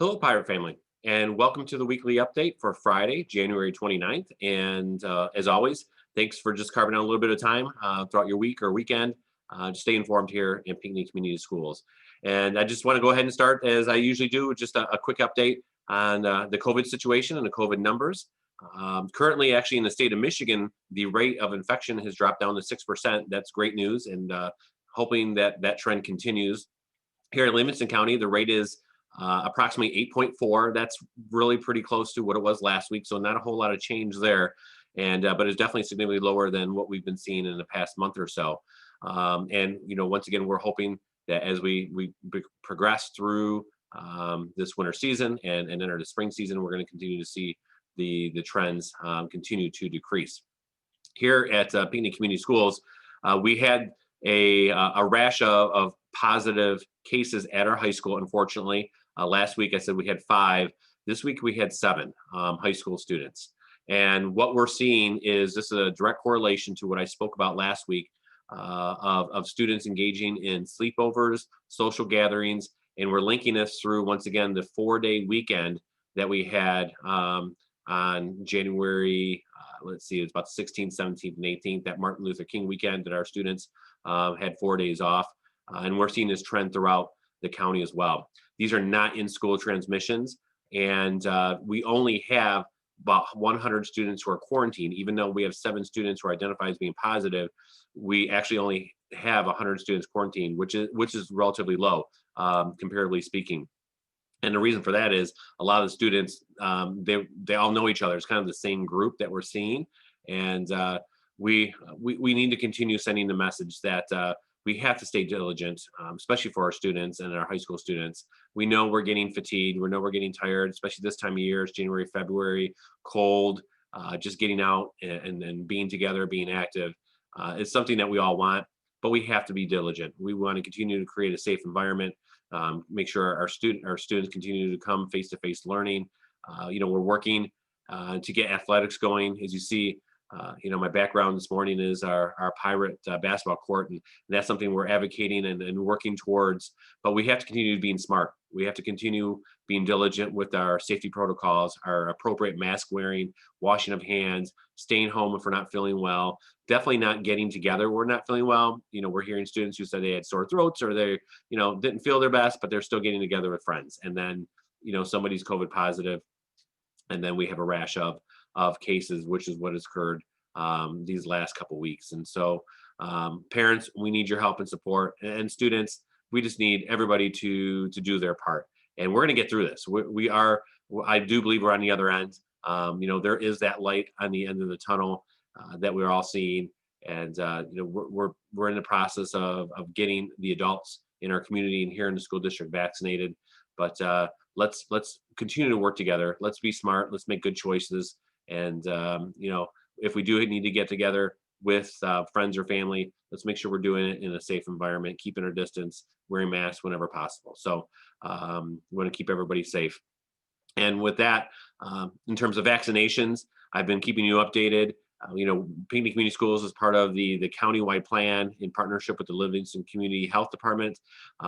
Hello, Pirate Family, and welcome to the weekly update for Friday, January 29th. And as always, thanks for just carving out a little bit of time throughout your week or weekend to stay informed here in Pinckney Community Schools. And I just want to go ahead and start, as I usually do, with just a quick update on the COVID situation and the COVID numbers. Currently, actually, in the state of Michigan, the rate of infection has dropped down to 6%. That's great news, and hoping that that trend continues. Here in Livingston County, the rate is approximately 8.4. That's really pretty close to what it was last week, so not a whole lot of change there. And but it's definitely significantly lower than what we've been seeing in the past month or so. And once again, we're hoping that as we progress through this winter season and enter the spring season, we're going to continue to see the trends continue to decrease. Here at Pinckney Community Schools, we had a rash of positive cases at our high school. Unfortunately, last week I said we had 5. This week we had 7 high school students. And what we're seeing is this is a direct correlation to what I spoke about last week of students engaging in sleepovers, social gatherings, and we're linking this through once again the 4-day weekend that we had on January. Let's see, it was about the 16th, 17th, and 18th, that Martin Luther King weekend that our students had 4 days off. And we're seeing this trend throughout the county as well. These are not in-school transmissions, and we only have about 100 students who are quarantined. Even though we have 7 students who are identified as being positive, we actually only have 100 students quarantined, which is relatively low, comparatively speaking. And the reason for that is a lot of the students, they all know each other. It's kind of the same group that we're seeing, and we need to continue sending the message that we have to stay diligent, especially for our students and our high school students. We know we're getting fatigued. We know we're getting tired, especially this time of year. It's January, February, cold. Just getting out and being together, being active is something that we all want, but we have to be diligent. We want to continue to create a safe environment. Make sure our students continue to come face-to-face learning. We're working to get athletics going. As you see, my background this morning is our Pirate basketball court, and that's something we're advocating and working towards. But we have to continue being smart. We have to continue being diligent with our safety protocols, our appropriate mask wearing, washing of hands, staying home if we're not feeling well. Definitely not getting together. We're not feeling well. We're hearing students who said they had sore throats or they, didn't feel their best, but they're still getting together with friends. And then, somebody's COVID positive, and then we have a rash of cases, which is what has occurred these last couple weeks. And so, parents, we need your help and support, and students, we just need everybody to do their part. And we're going to get through this. We are. I do believe we're on the other end. There is that light on the end of the tunnel that we're all seeing, and we're in the process of getting the adults in our community and here in the school district vaccinated. But let's continue to work together. Let's be smart. Let's make good choices. And if we do need to get together with friends or family, let's make sure we're doing it in a safe environment, keeping our distance, wearing masks whenever possible. So we want to keep everybody safe. And with that, in terms of vaccinations, I've been keeping you updated. Pinckney Community Schools is part of the countywide plan in partnership with the Livingston Community Health Department.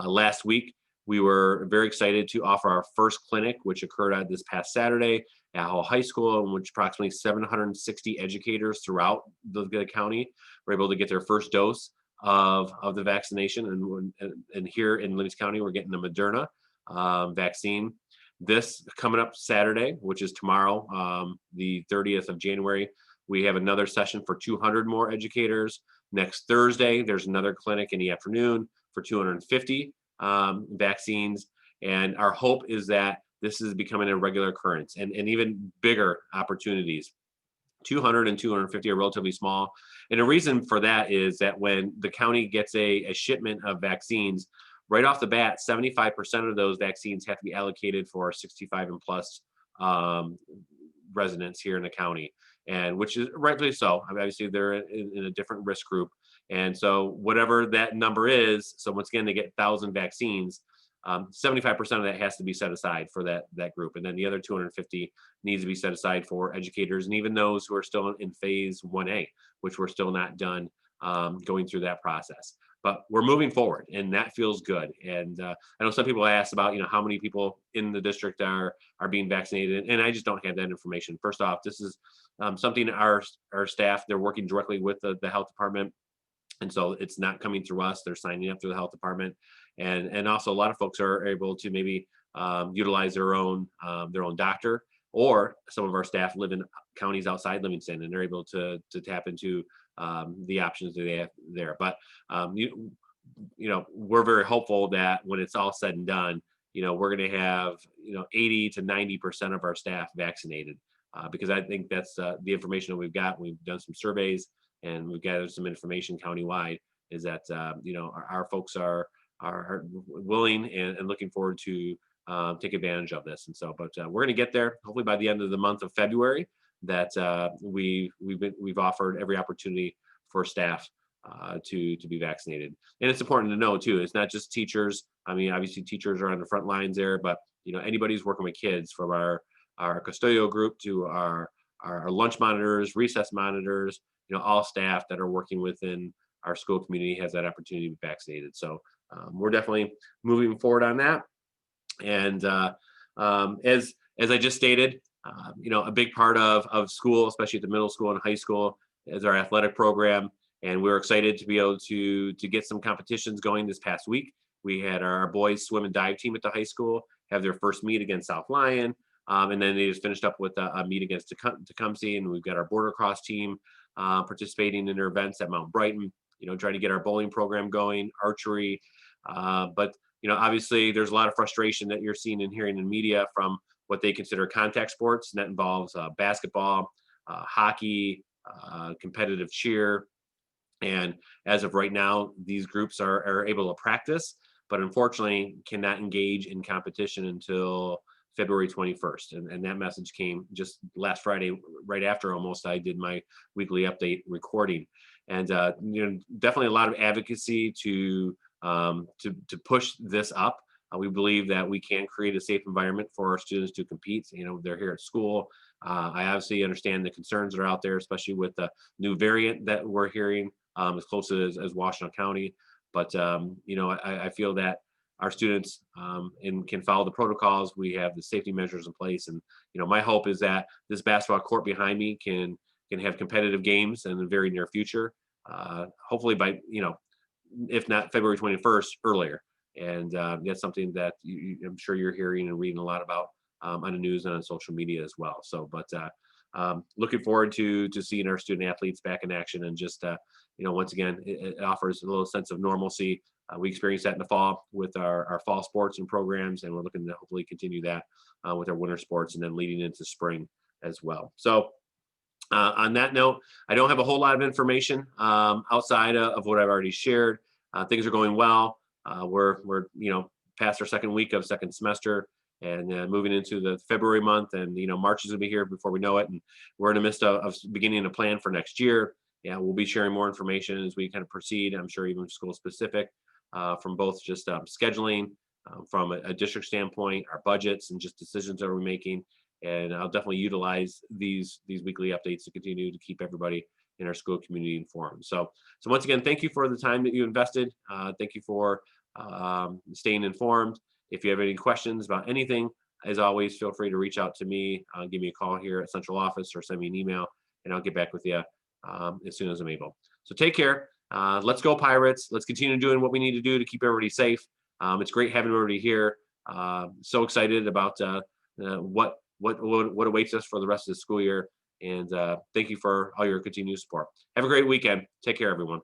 Last week, we were very excited to offer our first clinic, which occurred this past Saturday at Hall High School, in which approximately 760 educators throughout the county were able to get their first dose of the vaccination. And here in Livingston County, we're getting the Moderna vaccine. This coming up Saturday, which is tomorrow, the 30th of January, we have another session for 200 more educators. Next Thursday, there's another clinic in the afternoon for 250 vaccines. And our hope is that this is becoming a regular occurrence and even bigger opportunities. 200 and 250 are relatively small. And the reason for that is that when the county gets a shipment of vaccines, right off the bat, 75% of those vaccines have to be allocated for 65 and plus residents here in the county, and which is rightfully so. I mean, obviously, they're in a different risk group. And so whatever that number is, so once again, they get 1,000 vaccines, 75% of that has to be set aside for that group. And then the other 250 needs to be set aside for educators and even those who are still in phase 1A, which we're still not done going through that process. but we're moving forward, and that feels good. And I know some people ask about, how many people in the district are being vaccinated, and I just don't have that information. First off, this is something our staff, they're working directly with the health department, and so it's not coming through us. They're signing up through the health department, and also a lot of folks are able to maybe utilize their own doctor, or some of our staff live in counties outside Livingston, and they're able to tap into the options that they have there. But we're very hopeful that when it's all said and done, we're going to have 80 to 90% of our staff vaccinated, because I think that's the information that we've got. We've done some surveys and we've gathered some information countywide. Is that our folks are willing and looking forward to take advantage of this. And so, but we're going to get there hopefully by the end of the month of February. That we've offered every opportunity for staff to be vaccinated. And it's important to know too, it's not just teachers. I mean, obviously teachers are on the front lines there, but anybody who's working with kids, from our custodial group to our lunch monitors, recess monitors, all staff that are working within our school community has that opportunity to be vaccinated. So we're definitely moving forward on that. And as I just stated, a big part of school, especially at the middle school and high school, is our athletic program. And we're excited to be able to get some competitions going this past week. We had our boys swim and dive team at the high school have their first meet against South Lyon. And then they just finished up with a meet against Tecumseh. And we've got our border cross team participating in their events at Mount Brighton, trying to get our bowling program going, archery. But obviously there's a lot of frustration that you're seeing and hearing in media from what they consider contact sports, and that involves basketball, hockey, competitive cheer. And as of right now, these groups are able to practice, but unfortunately cannot engage in competition until February 21st. And that message came just last Friday, right after almost I did my weekly update recording. And definitely a lot of advocacy to push this up. We believe that we can create a safe environment for our students to compete. They're here at school. I obviously understand the concerns that are out there, especially with the new variant that we're hearing as close as Washington County. But I feel that our students and can follow the protocols. We have the safety measures in place, and my hope is that this basketball court behind me can have competitive games in the very near future. Hopefully by if not February 21st, earlier. And that's something that I'm sure you're hearing and reading a lot about on the news and on social media as well. So, but looking forward to seeing our student athletes back in action, and just once again, it offers a little sense of normalcy. We experienced that in the fall with our fall sports and programs, and we're looking to hopefully continue that with our winter sports, and then leading into spring as well. So on that note, I don't have a whole lot of information outside of what I've already shared. Things are going well. We're past our second week of second semester, and moving into the February month, and March is gonna be here before we know it, and we're in the midst of beginning a plan for next year. Yeah, we'll be sharing more information as we kind of proceed. I'm sure even school specific, from both just scheduling, from a district standpoint, our budgets, and just decisions that we're making. And I'll definitely utilize these weekly updates to continue to keep everybody in our school community informed. So once again, thank you for the time that you invested. Thank you for staying informed. If you have any questions about anything, as always, feel free to reach out to me. Give me a call here at central office, or send me an email, and I'll get back with you as soon as I'm able. So take care. Let's go Pirates. Let's continue doing what we need to do to keep everybody safe. It's great having everybody here. So excited about what awaits us for the rest of the school year. And thank you for all your continued support. Have a great weekend. Take care, everyone.